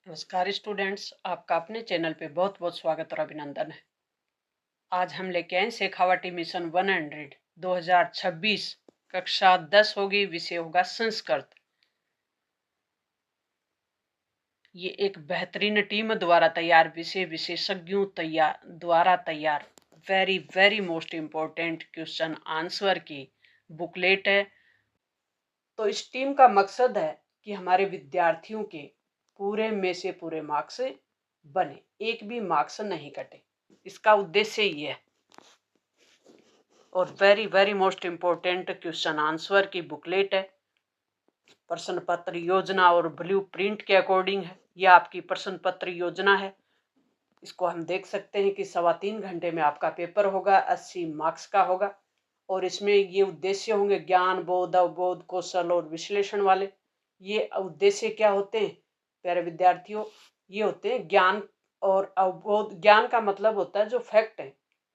नमस्कार स्टूडेंट्स, आपका अपने चैनल पे बहुत बहुत स्वागत और अभिनंदन है। आज हम लेके आए शेखावाटी मिशन 100 2026 कक्षा 10 होगी। विषय होगा संस्कृत। ये एक बेहतरीन टीम द्वारा तैयार विषय विशेषज्ञों द्वारा तैयार very very most important question answer की बुकलेट है। तो इस टीम का मकसद है कि हमारे विद्यार्थियों के पूरे में से पूरे मार्क्स बने, एक भी मार्क्स नहीं कटे। इसका उद्देश्य ये है। और very very most important question answer की बुकलेट है। प्रश्न पत्र योजना और ब्लू प्रिंट के अकॉर्डिंग है। यह आपकी प्रश्न पत्र योजना है। इसको हम देख सकते हैं कि 3.25 घंटे में आपका पेपर होगा, 80 मार्क्स का होगा। और इसमें ये उद्देश्य होंगे ज्ञान, बोध, अवबोध, कौशल और विश्लेषण वाले। ये उद्देश्य क्या होते हैं प्यारे विद्यार्थियों? ये होते हैं ज्ञान और अवबोध। ज्ञान का मतलब होता है जो फैक्ट है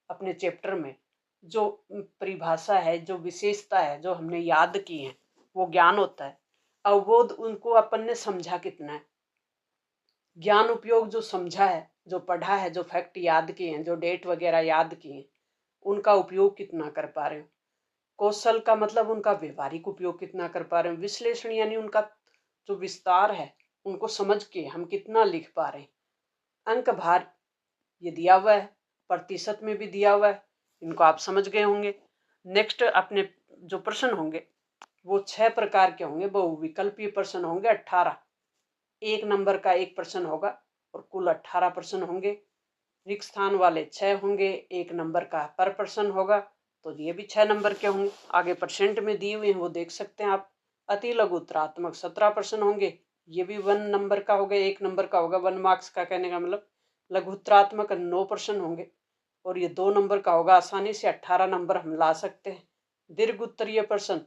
अपने चैप्टर में, जो परिभाषा है, जो विशेषता है, जो हमने याद की है, वो ज्ञान होता है। अवबोध उनको अपन ने समझा कितना है। ज्ञान उपयोग जो समझा है, जो पढ़ा है, जो फैक्ट याद किए हैं, जो डेट वगैरह याद किए हैं, उनका उपयोग कितना कर पा रहे हो। कौशल का मतलब उनका व्यवहारिक उपयोग कितना कर पा रहे हो। विश्लेषण यानी उनका जो विस्तार है, उनको समझ के हम कितना लिख पा रहे हैं। अंक भार ये दिया हुआ है, प्रतिशत में भी दिया हुआ है, इनको आप समझ गए होंगे। नेक्स्ट अपने जो प्रश्न होंगे वो 6 प्रकार के होंगे। बहुविकल्पीय प्रश्न होंगे 18। 1 नंबर का एक प्रश्न होगा और कुल 18 प्रश्न होंगे। रिक्त स्थान वाले 6 होंगे, 1 नंबर का पर प्रश्न होगा, तो ये भी 6 नंबर के होंगे। आगे परसेंट में दिए हुए हैं, वो देख सकते हैं आप। अति लघु उत्तरात्मक 17 प्रश्न होंगे, ये भी 1 नंबर का होगा, 1 नंबर का होगा। 1 मार्क्स का कहने का मतलब। लघु उत्तरात्मक 9 प्रश्न होंगे और ये 2 नंबर का होगा। आसानी से 18 नंबर हम ला सकते हैं। दीर्घ उत्तरीय प्रश्न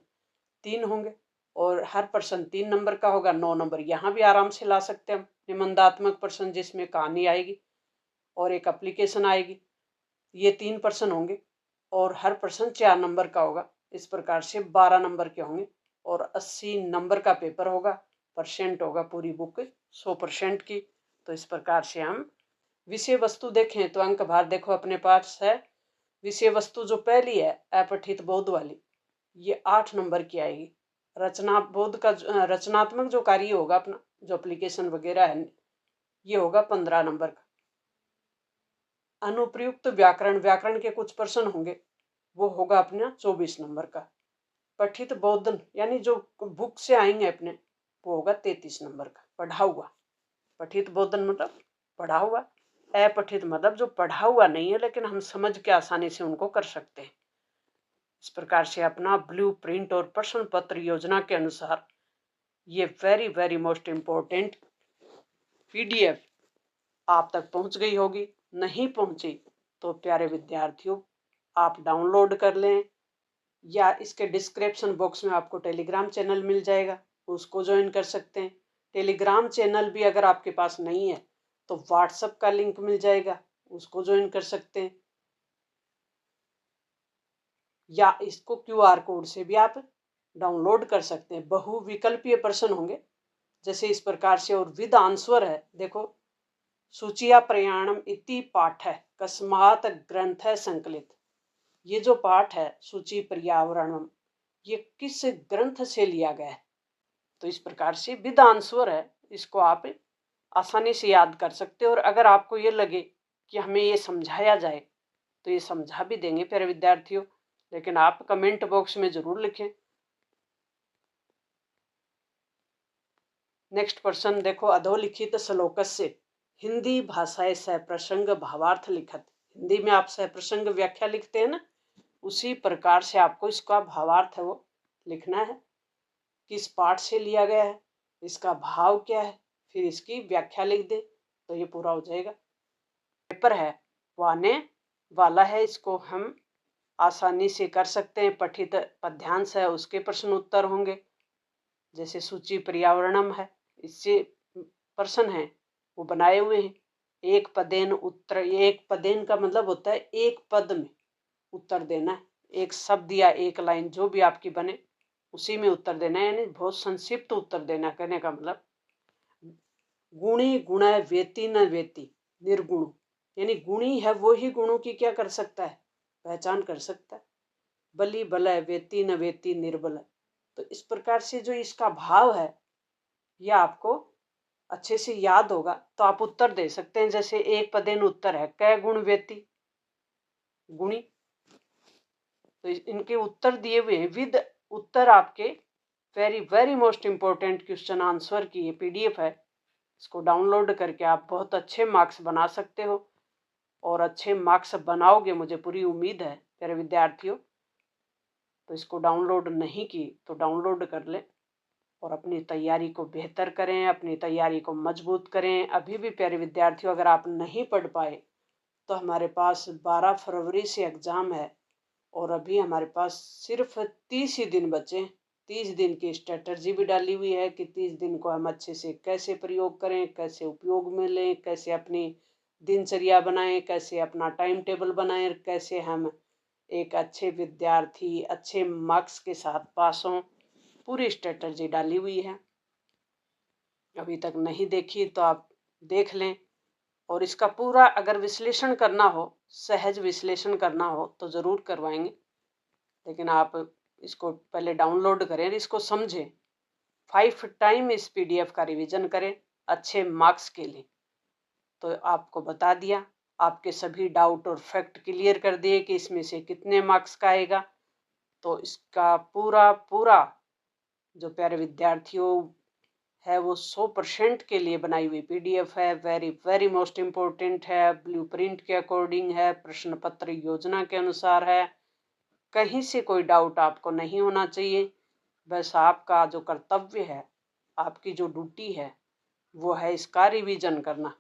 3 होंगे और हर प्रश्न 3 नंबर का होगा। 9 नंबर यहाँ भी आराम से ला सकते हैं हम। निबंधात्मक प्रश्न जिसमें कहानी आएगी और एक एप्लीकेशन आएगी, ये 3 प्रश्न होंगे और हर प्रश्न 4 नंबर का होगा। इस प्रकार से 12 नंबर के होंगे और 80 नंबर का पेपर होगा। परसेंट होगा पूरी बुक 100% की। तो इस प्रकार से हम विषय वस्तु देखें तो अंक भार देखो अपने पास है। विषय वस्तु जो पहली है अपठित बोध वाली, ये 8 नंबर की आएगी। रचना बोध का रचनात्मक जो कार्य होगा अपना, जो एप्लीकेशन वगैरह है, ये होगा 15 नंबर का। अनुप्रयुक्त व्याकरण, व्याकरण के कुछ प्रश्न होंगे, वो होगा अपना 24 नंबर का। पठित बोधन यानी जो बुक से आएंगे अपने, वो होगा 33 नंबर का। पढ़ा हुआ, पठित बोधन मतलब पढ़ा हुआ। अपठित मतलब जो पढ़ा हुआ नहीं है लेकिन हम समझ के आसानी से उनको कर सकते हैं। इस प्रकार से अपना ब्लू प्रिंट और प्रश्न पत्र योजना के अनुसार ये very very most important PDF आप तक पहुंच गई होगी। नहीं पहुंची तो प्यारे विद्यार्थियों आप डाउनलोड कर लें, या इसके डिस्क्रिप्शन बॉक्स में आपको टेलीग्राम चैनल मिल जाएगा, उसको ज्वाइन कर सकते हैं। टेलीग्राम चैनल भी अगर आपके पास नहीं है तो व्हाट्सएप का लिंक मिल जाएगा, उसको ज्वाइन कर सकते हैं। या इसको क्यूआर कोड से भी आप डाउनलोड कर सकते हैं। बहुविकल्पीय प्रश्न होंगे जैसे इस प्रकार से और विद आंसर है। देखो, सूचिया प्रयाणम इति पाठ है कस्मात ग्रंथ है संकलित। ये जो पाठ है सूची पर्यावरणम, ये किस ग्रंथ से लिया गया है? तो इस प्रकार से विद आंसर है, इसको आप आसानी से याद कर सकते हो। और अगर आपको ये लगे कि हमें ये समझाया जाए तो ये समझा भी देंगे प्यारे विद्यार्थियों, लेकिन आप कमेंट बॉक्स में जरूर लिखें। नेक्स्ट प्रश्न देखो, अधोलिखित श्लोकस्य हिंदी भाषाएं सप्रसंग भावार्थ लिखत। हिंदी में आप सप्रसंग व्याख्या लिखते हैं ना, उसी प्रकार से आपको इसका भावार्थ है वो लिखना है। किस पाठ से लिया गया है, इसका भाव क्या है, फिर इसकी व्याख्या लिख दे तो ये पूरा हो जाएगा। पेपर है वो आने वाला है, इसको हम आसानी से कर सकते हैं। पठित पद्यांश है, उसके प्रश्न उत्तर होंगे। जैसे सूची पर्यावरणम है, इससे प्रश्न है वो बनाए हुए हैं। एक पदेन उत्तर, एक पदेन का मतलब होता है एक पद में उत्तर देना है। एक शब्द या एक लाइन जो भी आपकी बने उसी में उत्तर देना है, यानी बहुत संक्षिप्त उत्तर देना। कहने का मतलब गुणी गुणै वेति न वेति निर्गुण, यानी गुणी है वो ही गुणों की क्या कर सकता है, पहचान कर सकता है। बलि बलय वेति न वेति निर्बल। तो इस प्रकार से जो इसका भाव है यह आपको अच्छे से याद होगा तो आप उत्तर दे सकते हैं। जैसे एक पदेन उत्तर है, कै गुण वेति, गुणी। तो इनके उत्तर दिए हुए हैं विद उत्तर आपके। Very very most important question answer की ये पीडीएफ है। इसको डाउनलोड करके आप बहुत अच्छे मार्क्स बना सकते हो और अच्छे मार्क्स बनाओगे, मुझे पूरी उम्मीद है प्यारे विद्यार्थियों। तो इसको डाउनलोड नहीं की तो डाउनलोड कर लें और अपनी तैयारी को बेहतर करें, अपनी तैयारी को मजबूत करें। अभी भी प्यारे विद्यार्थियों अगर आप नहीं पढ़ पाए तो हमारे पास 12 फरवरी से एग्ज़ाम है और अभी हमारे पास सिर्फ 30 ही दिन बचे। 30 दिन की स्ट्रेटजी भी डाली हुई है कि 30 दिन को हम अच्छे से कैसे प्रयोग करें, कैसे उपयोग में लें, कैसे अपनी दिनचर्या बनाएं, कैसे अपना टाइम टेबल बनाएं, कैसे हम एक अच्छे विद्यार्थी अच्छे मार्क्स के साथ पास हों। पूरी स्ट्रेटजी डाली हुई है, अभी तक नहीं देखी तो आप देख लें। और इसका पूरा अगर विश्लेषण करना हो, सहज विश्लेषण करना हो तो ज़रूर करवाएंगे, लेकिन आप इसको पहले डाउनलोड करें, इसको समझें। 5 टाइम इस पीडीएफ का रिवीजन करें अच्छे मार्क्स के लिए। तो आपको बता दिया, आपके सभी डाउट और फैक्ट क्लियर कर दिए कि इसमें से कितने मार्क्स का आएगा। तो इसका पूरा पूरा जो प्यारे विद्यार्थियों है वो 100% के लिए बनाई हुई पीडीएफ है। वेरी वेरी मोस्ट इम्पोर्टेंट है, ब्लूप्रिंट के अकॉर्डिंग है, प्रश्न पत्र योजना के अनुसार है। कहीं से कोई डाउट आपको नहीं होना चाहिए। बस आपका जो कर्तव्य है, आपकी जो ड्यूटी है वो है इसका रिवीजन करना।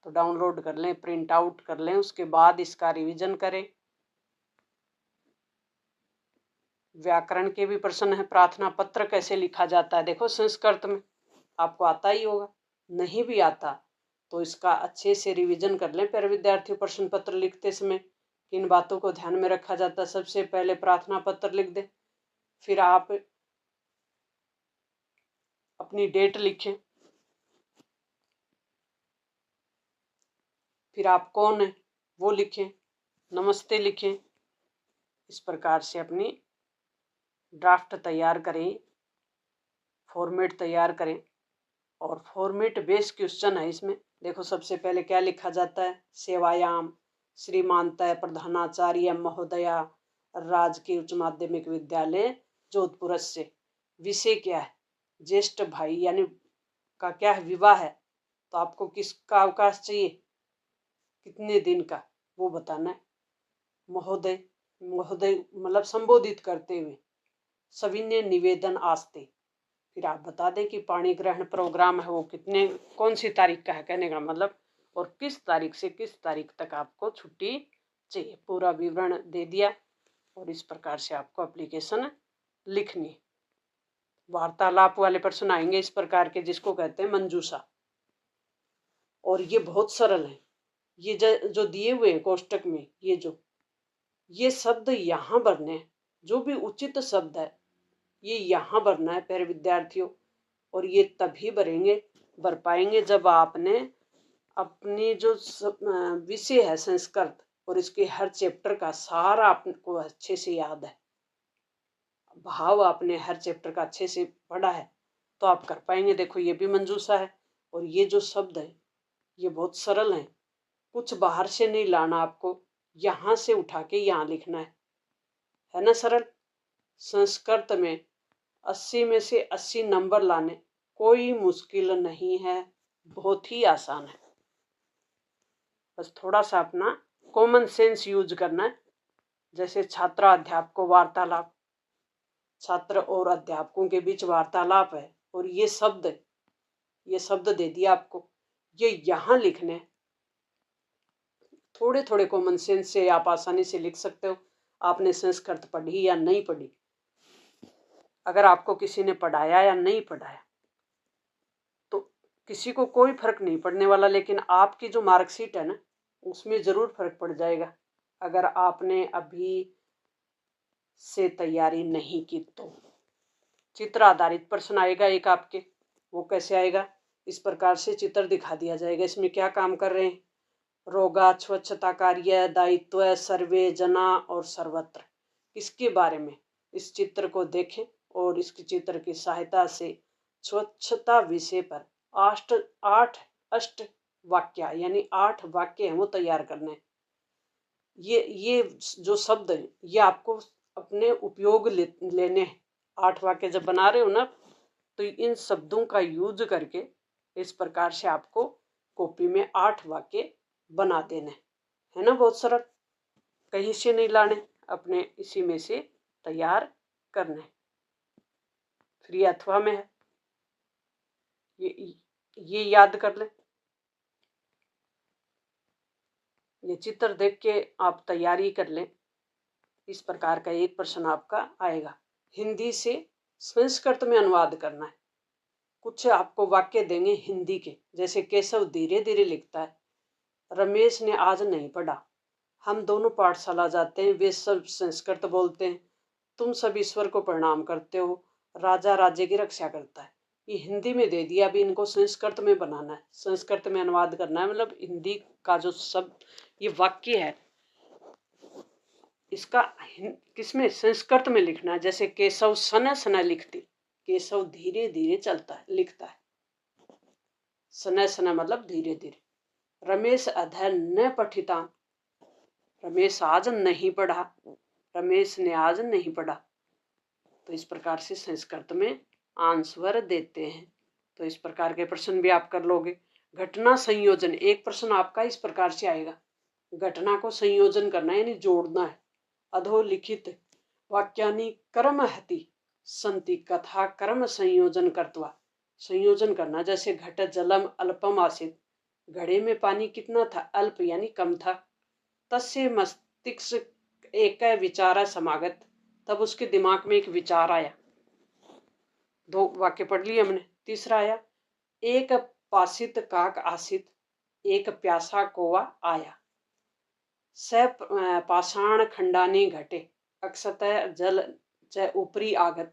तो डाउनलोड कर लें, प्रिंट आउट कर लें, उसके बाद इसका रिवीजन करें। व्याकरण के भी प्रश्न है, प्रार्थना पत्र कैसे लिखा जाता है, देखो संस्कृत में आपको आता ही होगा, नहीं भी आता तो इसका अच्छे से रिवीजन कर लें। प्यारे विद्यार्थियों, प्रश्न पत्र लिखते समय किन बातों को ध्यान में रखा जाता है। सबसे पहले प्रार्थना पत्र लिख दें, फिर आप अपनी डेट लिखें, फिर आप कौन है वो लिखें, नमस्ते लिखें। इस प्रकार से अपनी ड्राफ्ट तैयार करें, फॉर्मेट तैयार करें। और फॉर्मेट बेस्ड क्वेश्चन है इसमें। देखो सबसे पहले क्या लिखा जाता है, सेवायाम श्रीमानतः प्रधानाचार्य महोदया राजकीय उच्च माध्यमिक विद्यालय जोधपुर से। विषय क्या है, ज्येष्ठ भाई यानी का क्या है, विवाह है। तो आपको किसका अवकाश चाहिए, कितने दिन का, वो बताना है। महोदय, महोदय मतलब संबोधित करते हुए। सविनय निवेदन आस्ते। फिर आप बता दें कि पाणी ग्रहण प्रोग्राम है वो कितने कौन सी तारीख का है, कहने का मतलब, और किस तारीख से किस तारीख तक आपको छुट्टी चाहिए। पूरा विवरण दे दिया और इस प्रकार से आपको एप्लीकेशन लिखनी। वार्तालाप वाले प्रश्न आएंगे इस प्रकार के, जिसको कहते हैं मंजूषा। और ये बहुत सरल है। ये जो दिए हुए हैं कोष्टक में, ये शब्द यहाँ भरने हैं, जो भी उचित शब्द है ये यहाँ भरना है प्यारे विद्यार्थियों। और ये तभी भर पाएंगे जब आपने अपनी जो विषय है संस्कृत और इसके हर चैप्टर का सारा आपको अच्छे से याद है, भाव आपने हर चैप्टर का अच्छे से पढ़ा है तो आप कर पाएंगे। देखो ये भी मंजूषा है और ये जो शब्द है ये बहुत सरल है, कुछ बाहर से नहीं लाना, आपको यहाँ से उठा के यहाँ लिखना है ना सरल। संस्कृत में 80 में से 80 नंबर लाने कोई मुश्किल नहीं है, बहुत ही आसान है। बस थोड़ा सा अपना कॉमन सेंस यूज करना है। जैसे छात्र अध्यापकों वार्तालाप, छात्र और अध्यापकों के बीच वार्तालाप है और ये शब्द दे दिया आपको, ये यहाँ लिखने। थोड़े थोड़े कॉमन सेंस से आप आसानी से लिख सकते हो। आपने संस्कृत पढ़ी या नहीं पढ़ी, अगर आपको किसी ने पढ़ाया या नहीं पढ़ाया तो किसी को कोई फर्क नहीं पड़ने वाला, लेकिन आपकी जो मार्कशीट है ना उसमें जरूर फर्क पड़ जाएगा अगर आपने अभी से तैयारी नहीं की तो। चित्र आधारित प्रश्न आएगा एक आपके, वो कैसे आएगा, इस प्रकार से चित्र दिखा दिया जाएगा। इसमें क्या काम कर रहे हैं? रोगा, स्वच्छता कार्य, दायित्व, सर्वे, जना और सर्वत्र, इसके बारे में इस चित्र को देखें और इसके चित्र की सहायता से स्वच्छता विषय पर आठ अष्ट वाक्य यानी 8 वाक्य हैं वो तैयार करने हैं। ये जो शब्द हैं ये आपको अपने उपयोग लेने हैं। 8 वाक्य जब बना रहे हो ना तो इन शब्दों का यूज करके इस प्रकार से आपको कॉपी में 8 वाक्य बना देने है ना। बहुत सरल, कहीं से नहीं लाने, अपने इसी में से तैयार करने। फ्री अथवा में है, ये याद कर लें। ये चित्र देख के आप तैयारी कर लें। इस प्रकार का एक प्रश्न आपका आएगा। हिंदी से संस्कृत में अनुवाद करना है। कुछ आपको वाक्य देंगे हिंदी के, जैसे केशव धीरे धीरे लिखता है, रमेश ने आज नहीं पढ़ा, हम दोनों पाठशाला जाते हैं, वे सब संस्कृत बोलते हैं, तुम सब ईश्वर को प्रणाम करते हो, राजा राज्य की रक्षा करता है। ये हिंदी में दे दिया, अभी इनको संस्कृत में बनाना है, संस्कृत में अनुवाद करना है। मतलब हिंदी का जो सब ये वाक्य है इसका किसमें? संस्कृत में लिखना है। जैसे केशव सने सने लिखती, केशव धीरे धीरे चलता है, लिखता है। सने सने मतलब धीरे धीरे। रमेश अध्ययन न पठिता, रमेश आज नहीं पढ़ा, रमेश ने आज नहीं पढ़ा। तो इस प्रकार से संस्कृत में आंसर देते हैं। तो इस प्रकार के प्रश्न भी आप कर लोगे। घटना संयोजन, एक प्रश्न आपका इस प्रकार से आएगा, घटना को संयोजन करना यानी जोड़ना है। अधोलिखित वाक्यानि कर्महति संति कथा कर्म संयोजन कर्त्वा, संयोजन करना। जैसे घट जलम अल्पम आसीत, घड़े में पानी कितना था? अल्प यानी कम था। तस्य मस्तिष्क एक विचार समागत, तब उसके दिमाग में एक विचार आया। 2 वाक्य पढ़ लिए हमने। तीसरा आया, एक पासित काक आसित, एक प्यासा कौवा आया। स पाषाण खंडानी घटे, अक्षतः जल च ऊपरी आगत,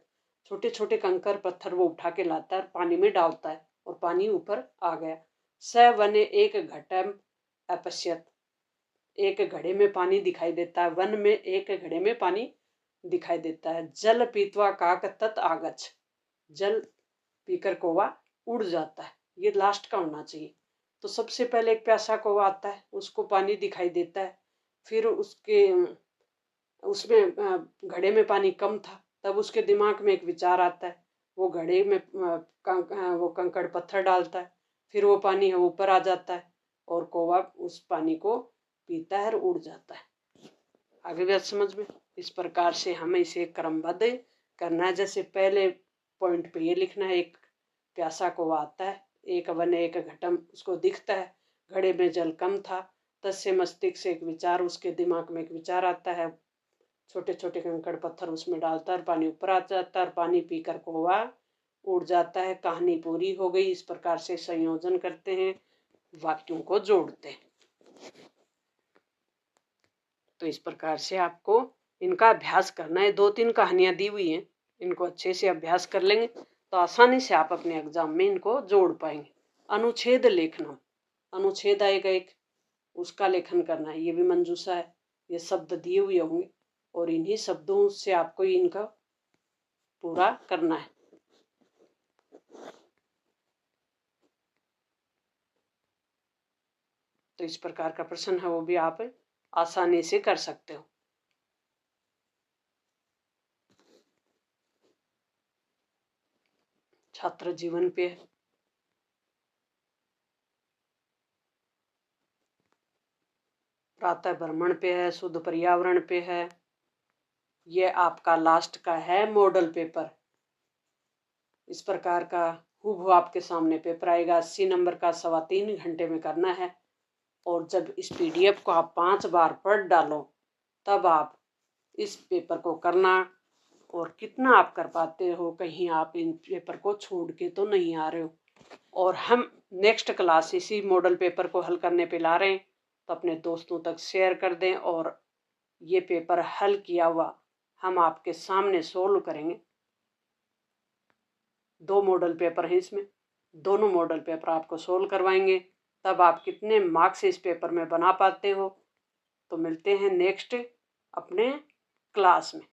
छोटे छोटे कंकर पत्थर वो उठा के लाता है, पानी में डालता है और पानी ऊपर आ गया। स वने एक घटम अपश्यत, एक घड़े में पानी दिखाई देता है, वन में एक घड़े में पानी दिखाई देता है। जल पीतवा काक तत् आगछ, जल पीकर कौवा उड़ जाता है। ये लास्ट का होना चाहिए। तो सबसे पहले एक प्यासा कौवा आता है, उसको पानी दिखाई देता है, फिर उसमें घड़े में पानी कम था, तब उसके दिमाग में एक विचार आता है, वो घड़े में वो कंकड़ पत्थर डालता है, फिर वो पानी ऊपर आ जाता है और कौवा उस पानी को पीता है और उड़ जाता है। आगे बात समझ में? इस प्रकार से हमें इसे क्रमबद्ध करना है। जैसे पहले पॉइंट पे ये लिखना है, एक प्यासा कौवा आता है, एक वन एक घटम, उसको दिखता है घड़े में जल कम था, तस्य मस्तिष्क से एक विचार, उसके दिमाग में एक विचार आता है, छोटे छोटे कंकड़ पत्थर उसमें डालता है, पानी ऊपर आ जाता है और पानी पीकर कौवा उड़ जाता है। कहानी पूरी हो गई। इस प्रकार से संयोजन करते हैं, वाक्यों को जोड़ते हैं। तो इस प्रकार से आपको इनका अभ्यास करना है। 2-3 कहानियां दी हुई हैं, इनको अच्छे से अभ्यास कर लेंगे तो आसानी से आप अपने एग्जाम में इनको जोड़ पाएंगे। अनुच्छेद लेखना, अनुच्छेद आएगा एक, उसका लेखन करना है। ये भी मंजूषा है, ये शब्द दिए हुए होंगे और इन्हीं शब्दों से आपको इनका पूरा करना है। तो इस प्रकार का प्रश्न है वो भी आप आसानी से कर सकते हो। छात्र जीवन पे है, प्रातः भ्रमण पे है, शुद्ध पर्यावरण पे है। ये आपका लास्ट का है मॉडल पेपर। इस प्रकार का हूबहू आपके सामने पेपर आएगा। 80 नंबर का 3.25 घंटे में करना है। और जब इस PDF को आप 5 बार पढ़ डालो तब आप इस पेपर को करना। और कितना आप कर पाते हो, कहीं आप इन पेपर को छोड़ के तो नहीं आ रहे हो। और हम नेक्स्ट क्लास इसी मॉडल पेपर को हल करने पे ला रहे हैं, तो अपने दोस्तों तक शेयर कर दें। और ये पेपर हल किया हुआ हम आपके सामने सोल्व करेंगे। 2 मॉडल पेपर हैं इसमें, दोनों मॉडल पेपर आपको सोल्व करवाएंगे। तब आप कितने मार्क्स इस पेपर में बना पाते हो। तो मिलते हैं नेक्स्ट अपने क्लास में।